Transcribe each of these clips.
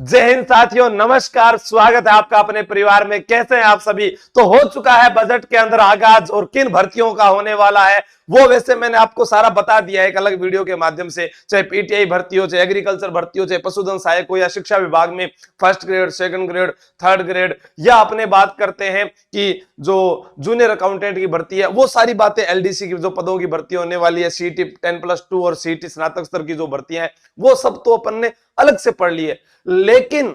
जय हिंद साथियों, नमस्कार। स्वागत है आपका अपने परिवार में। कैसे हैं आप सभी? तो हो चुका है बजट के अंदर आगाज और किन भर्तियों का होने वाला है वो वैसे मैंने आपको सारा बता दिया है एक अलग वीडियो के माध्यम से। चाहे पीटीआई भर्ती हो, चाहे एग्रीकल्चर भर्ती हो, चाहे पशुधन सहायक हो, या शिक्षा विभाग में first grade, second grade, third grade, या अपने बात करते हैं कि जो जूनियर अकाउंटेंट की भर्ती है, वो सारी बातें एलडीसी की जो पदों की भर्ती होने वाली है, सीटी 10+2 और सीटी स्नातक स्तर की जो भर्तियां हैं, वो सब तो अपन ने अलग से पढ़ ली है। लेकिन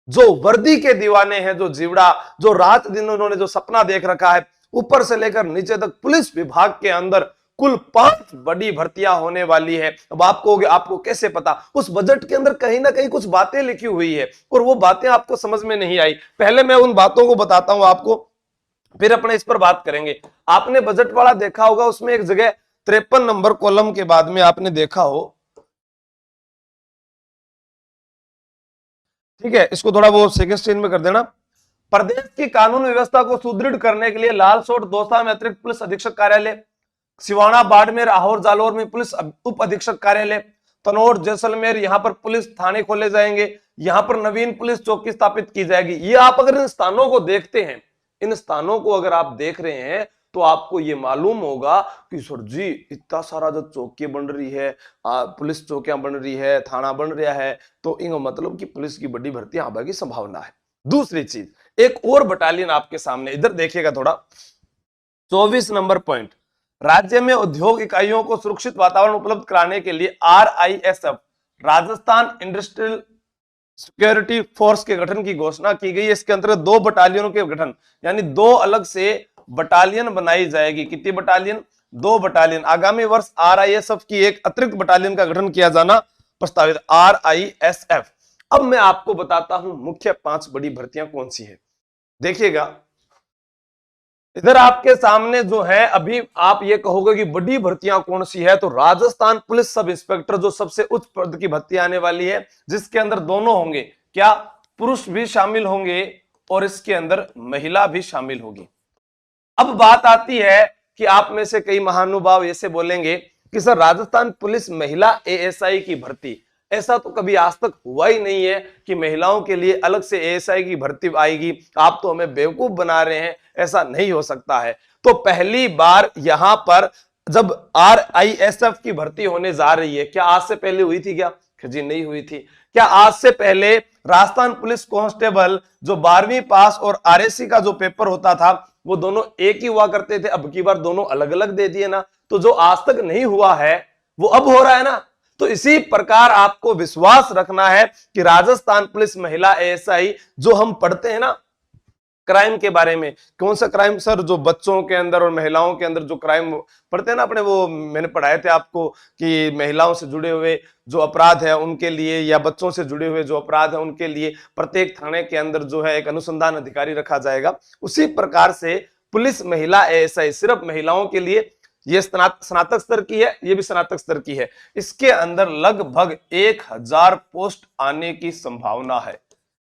जो वर्दी के दीवाने हैं, जो जीवड़ा, जो रात दिन उन्होंने जो सपना देख रखा है, ऊपर से लेकर नीचे तक पुलिस विभाग के अंदर कुल 5 बड़ी भर्तियां होने वाली है। अब आपको कैसे पता? उस बजट के अंदर कहीं ना कहीं कुछ बातें लिखी हुई है और वो बातें आपको समझ में नहीं आई। पहले मैं उन बातों को बताता हूं आपको, फिर अपने इस पर बात करेंगे। आपने बजट वाला देखा होगा, उसमें एक जगह 53 नंबर कॉलम के बाद में आपने देखा हो, ठीक है, इसको थोड़ा वो सेकंड स्क्रीन में कर देना। प्रदेश की कानून व्यवस्था को सुदृढ़ करने के लिए लालसोट दौसा में अतिरिक्त पुलिस अधीक्षक कार्यालय, सिवाना बाड़मेर आहोर जालोर में पुलिस उप अधीक्षक कार्यालय, तनोर जैसलमेर यहां पर पुलिस थाने खोले जाएंगे, यहां पर नवीन पुलिस चौकी स्थापित की जाएगी। ये आप अगर इन स्थानों को देखते हैं, इन स्थानों को अगर आप देख रहे हैं, तो आपको ये मालूम होगा कि सर जी इतना सारा जो चौकियां बन रही है, पुलिस चौकियां बन रही है, थाना बन रहा है, तो इनका मतलब कि पुलिस की बड़ी भर्ती आने की संभावना है। दूसरी चीज, एक और बटालियन आपके सामने इधर देखिएगा थोड़ा, 24 नंबर पॉइंट, राज्य में उद्योग इकाइयों को सुरक्षित वातावरण उपलब्ध कराने के लिए RISF Rajasthan industrial security force के गठन की घोषणा की गई है। इसके अंतर्गत 2 बटालियनों के गठन, यानी 2 अलग से बटालियन बनाई जाएगी। कितनी बटालियन? 2 बटालियन। आगामी वर्ष RISF की एक अतिरिक्त बटालियन का गठन किया जाना प्रस्तावित, RISF। अब मैं आपको बताता हूं मुख्य 5 बड़ी भर्तियां कौन सी है। देखिएगा इधर आपके सामने जो है, अभी आप ये कहोगे कि बड़ी भर्तियां कौन सी है, तो राजस्थान पुलिस सब इंस्पेक्टर जो सबसे उच्च पद की भर्ती आने वाली है, जिसके अंदर दोनों होंगे, क्या पुरुष भी शामिल होंगे और इसके अंदर महिला भी शामिल होगी। अब बात आती है कि आप में से कई महानुभाव ऐसे बोलेंगे कि सर राजस्थान पुलिस महिला ASI की भर्ती, ऐसा तो कभी आज तक हुआ ही नहीं है कि महिलाओं के लिए अलग से ASI की भर्ती आएगी, आप तो हमें बेवकूफ बना रहे हैं, ऐसा नहीं हो सकता है। तो पहली बार यहां पर जब RISF की भर्ती होने जा रही है, क्या आज से पहले हुई थी क्या? जी नहीं हुई थी। क्या आज से पहले राजस्थान पुलिस कांस्टेबल जो 12वीं पास और RSC का जो पेपर होता था, वो दोनों एक ही हुआ करते थे? अब की बार दोनों अलग अलग दे दिए ना, तो जो आज तक नहीं हुआ है वो अब हो रहा है ना। तो इसी प्रकार आपको विश्वास रखना है कि राजस्थान पुलिस महिला ASI, जो हम पढ़ते हैं ना क्राइम के बारे में, कौन सा क्राइम सर? जो बच्चों के अंदर और महिलाओं के अंदर जो क्राइम पढ़ते हैं ना अपने, वो मैंने पढ़ाए थे आपको कि महिलाओं से जुड़े हुए जो अपराध है उनके लिए, या बच्चों से जुड़े हुए जो अपराध है उनके लिए प्रत्येक थाने के अंदर जो है एक अनुसंधान अधिकारी रखा जाएगा। उसी प्रकार से पुलिस महिला ASI सिर्फ महिलाओं के लिए, ये स्नातक स्तर की है, ये भी स्नातक स्तर की है। इसके अंदर लगभग 1000 पोस्ट आने की संभावना है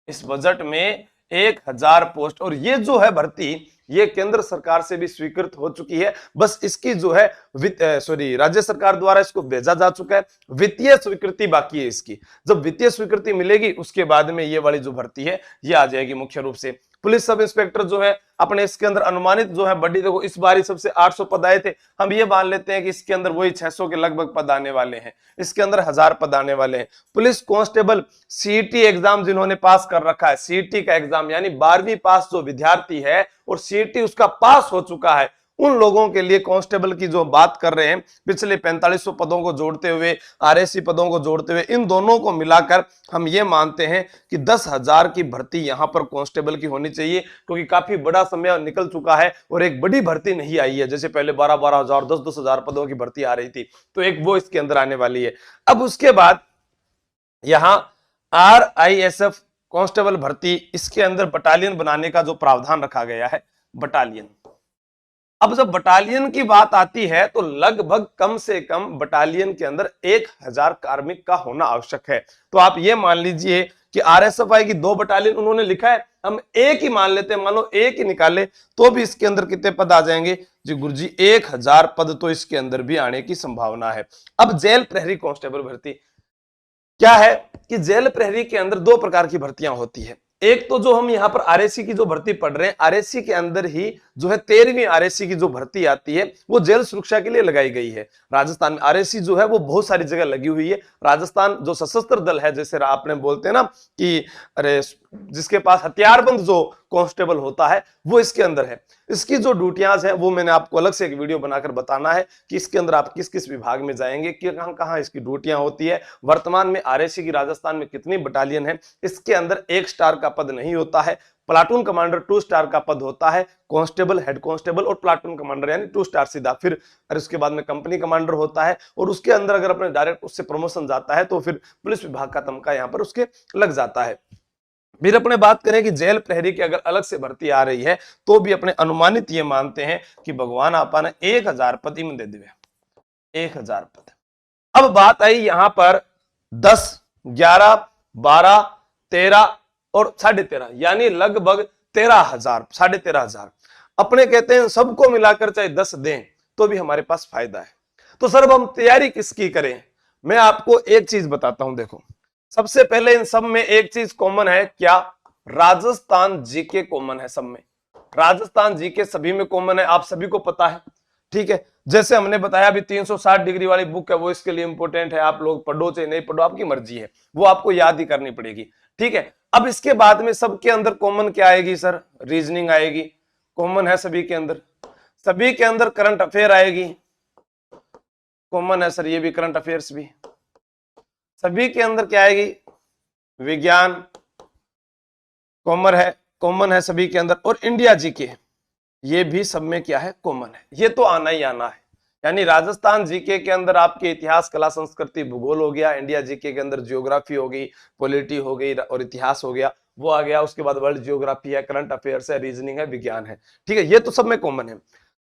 इस बजट में, 1000 पोस्ट। और ये जो है भर्ती, ये केंद्र सरकार से भी स्वीकृत हो चुकी है। बस इसकी जो है राज्य सरकार द्वारा इसको भेजा जा चुका है, वित्तीय स्वीकृति बाकी है इसकी। जब वित्तीय स्वीकृति मिलेगी उसके बाद में ये वाली जो भर्ती है ये आ जाएगी मुख्य रूप से। पुलिस सब इंस्पेक्टर जो है अपने इसके अंदर अनुमानित जो है बड़ी, देखो इस बार सबसे 800 पद आए थे, हम ये मान लेते हैं कि इसके अंदर वही 600 के लगभग पद आने वाले हैं, इसके अंदर 1000 पद आने वाले हैं। पुलिस कांस्टेबल CET एग्जाम जिन्होंने पास कर रखा है, CET का एग्जाम यानी 12वीं पास जो विद्यार्थी है और CET उसका पास हो चुका है, उन लोगों के लिए कांस्टेबल की जो बात कर रहे हैं, पिछले 4500 पदों को जोड़ते हुए, RSC पदों को जोड़ते हुए, इन दोनों को मिलाकर हम ये मानते हैं कि 10,000 की भर्ती यहां पर कांस्टेबल की होनी चाहिए, क्योंकि काफी बड़ा समय निकल चुका है और एक बड़ी भर्ती नहीं आई है। जैसे पहले 12-12 हजार, 10-10 हजार पदों की भर्ती आ रही थी, तो एक वो इसके अंदर आने वाली है। अब उसके बाद यहां RISF कांस्टेबल भर्ती, इसके अंदर बटालियन बनाने का जो प्रावधान रखा गया है, बटालियन। अब जब बटालियन की बात आती है तो लगभग कम से कम बटालियन के अंदर 1000 कार्मिक का होना आवश्यक है। तो आप ये मान लीजिए कि RSFI की 2 बटालियन उन्होंने लिखा है, हम एक ही मान लेते हैं, मान लो एक ही निकाले तो भी इसके अंदर कितने पद आ जाएंगे जी गुरुजी? 1000 पद तो इसके अंदर भी आने की संभावना है। अब जेल प्रहरी कांस्टेबल भर्ती, क्या है कि जेल प्रहरी के अंदर दो प्रकार की भर्तियां होती है। एक तो जो हम यहाँ पर आरएससी की जो भर्ती पढ़ रहे हैं, आरएससी के अंदर ही जो है 13वीं आरएससी की जो भर्ती आती है वो जेल सुरक्षा के लिए लगाई गई है। राजस्थान में आरएससी जो है वो बहुत सारी जगह लगी हुई है। राजस्थान जो सशस्त्र दल है, जैसे आपने बोलते हैं ना कि अरे जिसके पास हथियारबंद जो कांस्टेबल होता है वो इसके अंदर है। इसकी जो ड्यूटियां है वो मैंने आपको अलग से एक वीडियो बनाकर बताना है कि इसके अंदर आप किस किस विभाग में जाएंगे, कि कहां कहां इसकी ड्यूटियां होती है। वर्तमान में आरएससी की राजस्थान में कितनी बटालियन है, इसके अंदर 1 स्टार का पद नहीं होता है, प्लाटून कमांडर 2 स्टार का पद होता है, कांस्टेबल, हेड कांस्टेबल और प्लाटून कमांडर यानी 2 स्टार सीधा, फिर उसके बाद में कंपनी कमांडर होता है और उसके अंदर अगर अपने डायरेक्ट उससे प्रमोशन जाता है तो फिर पुलिस विभाग का तमका यहां पर उसके लग जाता है। फिर अपने बात करें कि जेल प्रहरी की अगर अलग से भर्ती आ रही है तो भी अपने अनुमानित ये मानते हैं कि भगवान आपा ने 1000 पद इम दे दिए, 1000 पद। अब बात आई यहां पर 10, 11, 12, 13 और 13.5 यानी लगभग 13,000, 13,500 अपने कहते हैं सबको मिलाकर चाहे 10 दें तो भी हमारे पास फायदा है। तो सर अब हम तैयारी किसकी करें? मैं आपको एक चीज बताता हूं। देखो, सबसे पहले इन सब में एक चीज कॉमन है, क्या? राजस्थान जीके कॉमन है सब में। राजस्थान जीके सभी में कॉमन है, आप सभी को पता है, ठीक है। जैसे हमने बताया अभी 360 डिग्री वाली बुक है वो इसके लिए इंपॉर्टेंट है, आप लोग पढ़ो चाहे नहीं पढ़ो आपकी मर्जी है, वो आपको याद ही करनी पड़ेगी, ठीक है। अब इसके बाद में सबके अंदर कॉमन क्या आएगी सर? रीजनिंग आएगी, कॉमन है सभी के अंदर। सभी के अंदर करंट अफेयर आएगी, कॉमन है सर, ये भी करंट अफेयर्स भी। सभी के अंदर क्या आएगी? विज्ञान कॉमन है सभी के अंदर। और इंडिया जीके ये भी सब में क्या है? कॉमन है। ये तो आना ही आना है, यानी राजस्थान जीके के अंदर आपके इतिहास, कला, संस्कृति, भूगोल हो गया, इंडिया जीके के अंदर जियोग्राफी हो गई, पॉलिटी हो गई और इतिहास हो गया, वो आ गया। उसके बाद वर्ल्ड जियोग्राफी है, करंट अफेयर्स है, रीजनिंग है, विज्ञान है, ठीक है। ये तो सब में कॉमन है।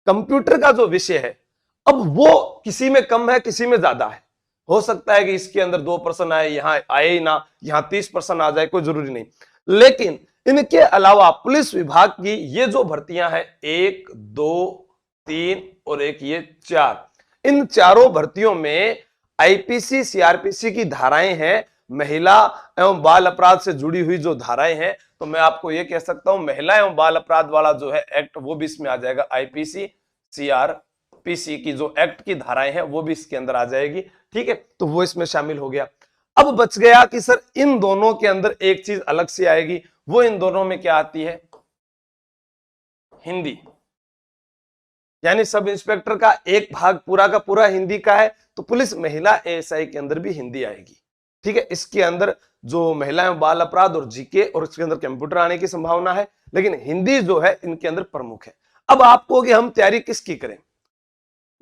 कंप्यूटर का जो विषय है अब वो किसी में कम है किसी में ज्यादा है। हो सकता है कि इसके अंदर 2% आए, यहां आए ही ना, यहां 30% आ जाए, कोई जरूरी नहीं। लेकिन इनके अलावा पुलिस विभाग की ये जो भर्तियां हैं 1, 2, 3 और एक ये 4, इन चारों भर्तियों में आईपीसी, सीआरपीसी की धाराएं हैं, महिला एवं बाल अपराध से जुड़ी हुई जो धाराएं हैं, तो मैं आपको ये कह सकता हूं महिला एवं बाल अपराध वाला जो है एक्ट वो भी इसमें आ जाएगा। आईपीसी, सीआरपीसी की जो एक्ट की धाराएं हैं वो भी इसके अंदर आ जाएगी, ठीक है। तो वो इसमें शामिल हो गया। अब बच गया कि सर इन दोनों के अंदर एक चीज अलग से आएगी, वो इन दोनों में क्या आती है? हिंदी। यानी सब इंस्पेक्टर का एक भाग पूरा का पूरा हिंदी का है, तो पुलिस महिला एएसआई के अंदर भी हिंदी आएगी, ठीक है। इसके अंदर जो महिला एवं बाल अपराध और जीके और इसके अंदर कंप्यूटर आने की संभावना है, लेकिन हिंदी जो है इनके अंदर प्रमुख है। अब आपको कि हम तैयारी किसकी करें?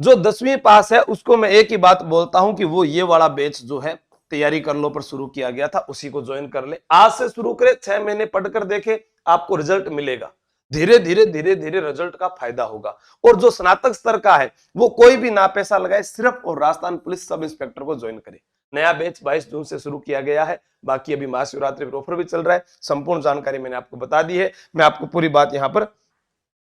जो 10वीं पास है उसको मैं एक ही बात बोलता हूं कि वो ये वाला बैच जो है तैयारी कर लो पर शुरू किया गया था, उसी को ज्वाइन कर ले। आज से शुरू करे, 6 महीने पढ़कर देखे, आपको रिजल्ट मिलेगा। धीरे धीरे रिजल्ट का फायदा होगा। और जो स्नातक स्तर का है वो कोई भी ना पैसा लगाए, सिर्फ और राजस्थान पुलिस सब इंस्पेक्टर को ज्वाइन करे। नया बैच 22 जून से शुरू किया गया है। बाकी अभी महाशिवरात्रि पर ऑफर भी चल रहा है। संपूर्ण जानकारी मैंने आपको बता दी है, मैं आपको पूरी बात यहां पर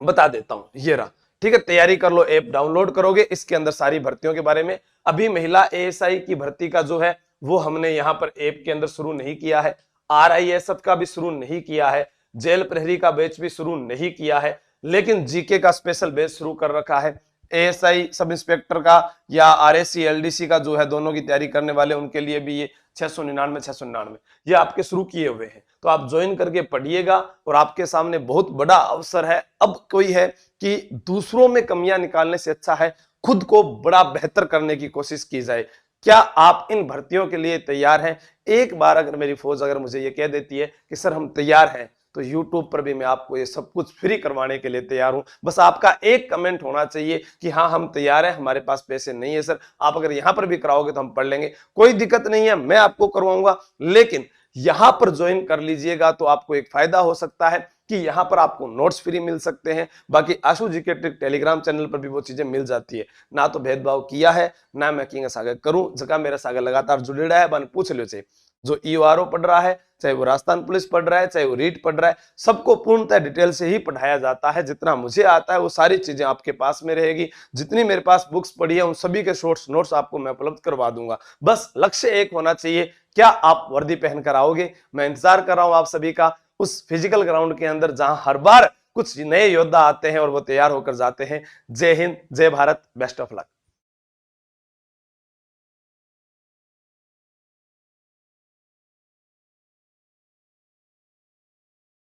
बता देता हूं। ये रहा, ठीक है। तैयारी कर लो, ऐप डाउनलोड करोगे, इसके अंदर सारी भर्तियों के बारे में। अभी महिला एएसआई की भर्ती का जो है वो हमने यहां पर ऐप के अंदर शुरू नहीं किया है। आरआईएसएफ का भी शुरू नहीं किया है, जेल प्रहरी का बैच भी शुरू नहीं किया है, लेकिन जीके का स्पेशल बैच शुरू कर रखा है। एएसआई सब इंस्पेक्टर का या आरएससी एलडीसी का जो है दोनों की तैयारी करने वाले उनके लिए भी ये 699 ये आपके शुरू किए हुए हैं। तो आप ज्वाइन करके पढ़िएगा और आपके सामने बहुत बड़ा अवसर है। अब कोई है कि दूसरों में कमियां निकालने से अच्छा है खुद को बड़ा बेहतर करने की कोशिश की जाए। क्या आप इन भर्तियों के लिए तैयार हैं? एक बार अगर मेरी फौज अगर मुझे ये कह देती है कि सर हम तैयार हैं, तो YouTube पर भी मैं आपको ये सब कुछ फ्री करवाने के लिए तैयार हूं। बस आपका एक कमेंट होना चाहिए कि हाँ हम तैयार हैं, हमारे पास पैसे नहीं है सर। आप अगर यहां पर भी कराओगे तो हम पढ़ लेंगे, कोई दिक्कत नहीं है, मैं आपको करवाऊंगा। लेकिन यहां पर ज्वाइन कर लीजिएगा तो आपको एक फायदा हो सकता है कि यहां पर आपको नोट्स फ्री मिल सकते हैं। बाकी आशु जी के ट्रिक टेलीग्राम चैनल पर भी वो चीजें मिल जाती है। ना तो भेदभाव किया है, ना मैं किंग सागर करूं, जगह मेरा सागर लगातार जुड़े रहा है, बन पूछ लो चाहिए। जो ईओआरओ पढ़ रहा है, चाहे वो राजस्थान पुलिस पढ़ रहा है, चाहे वो रीट पढ़ रहा है, सबको पूर्णतः डिटेल से ही पढ़ाया जाता है। जितना मुझे आता है वो सारी चीजें आपके पास में रहेगी। जितनी मेरे पास बुक्स पढ़ी है उन सभी के शॉर्ट्स नोट्स आपको मैं उपलब्ध करवा दूंगा। बस लक्ष्य एक होना चाहिए, क्या आप वर्दी पहनकर आओगे? मैं इंतजार कर रहा हूं आप सभी का उस फिजिकल ग्राउंड के अंदर, जहां हर बार कुछ नए योद्धा आते हैं और वो तैयार होकर जाते हैं। जय हिंद, जय भारत, बेस्ट ऑफ लक।